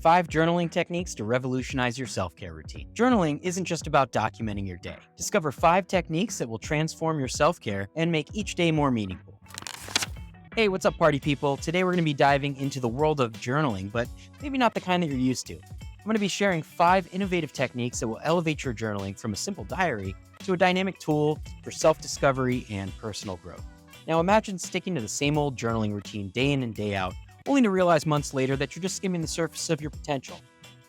5 journaling techniques to revolutionize your self-care routine. Journaling isn't just about documenting your day. Discover 5 techniques that will transform your self-care and make each day more meaningful. Hey, what's up, party people? Today we're going to be diving into the world of journaling, but maybe not the kind that you're used to. I'm going to be sharing 5 innovative techniques that will elevate your journaling from a simple diary to a dynamic tool for self-discovery and personal growth. Now imagine sticking to the same old journaling routine day in and day out, only to realize months later that you're just skimming the surface of your potential.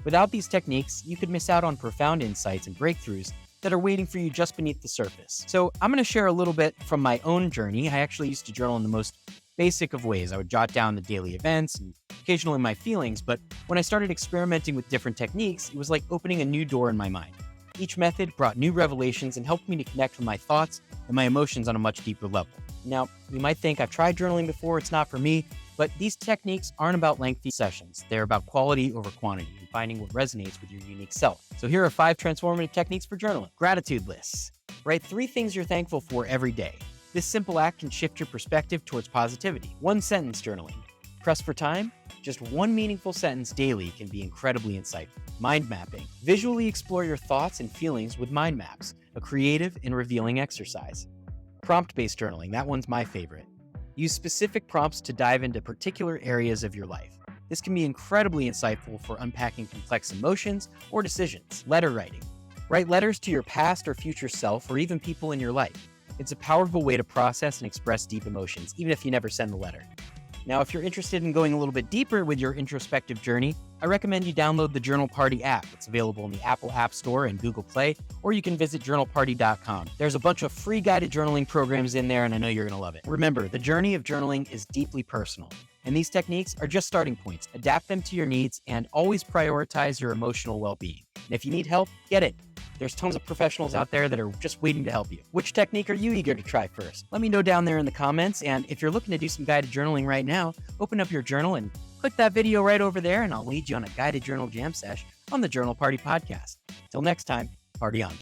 Without these techniques, you could miss out on profound insights and breakthroughs that are waiting for you just beneath the surface. So I'm going to share a little bit from my own journey. I actually used to journal in the most basic of ways. I would jot down the daily events and occasionally my feelings, but when I started experimenting with different techniques, it was like opening a new door in my mind. Each method brought new revelations and helped me to connect with my thoughts and my emotions on a much deeper level. Now, you might think I've tried journaling before, it's not for me, but these techniques aren't about lengthy sessions. They're about quality over quantity and finding what resonates with your unique self. So here are 5 transformative techniques for journaling. Gratitude lists. Write 3 things you're thankful for every day. This simple act can shift your perspective towards positivity. 1-sentence journaling. Press for time? Just 1 meaningful sentence daily can be incredibly insightful. Mind mapping. Visually explore your thoughts and feelings with mind maps, a creative and revealing exercise. Prompt-based journaling. That one's my favorite. Use specific prompts to dive into particular areas of your life. This can be incredibly insightful for unpacking complex emotions or decisions. Letter writing. Write letters to your past or future self or even people in your life. It's a powerful way to process and express deep emotions, even if you never send the letter. Now, if you're interested in going a little bit deeper with your introspective journey, I recommend you download the Journal Party app. It's available in the Apple App Store and Google Play, or you can visit journalparty.com. There's a bunch of free guided journaling programs in there, and I know you're going to love it. Remember, the journey of journaling is deeply personal, and these techniques are just starting points. Adapt them to your needs and always prioritize your emotional well-being. And if you need help, get it. There's tons of professionals out there that are just waiting to help you. Which technique are you eager to try first? Let me know down there in the comments. And if you're looking to do some guided journaling right now, open up your journal and click that video right over there, and I'll lead you on a guided journal jam sesh on the Journal Party podcast. Till next time, party on.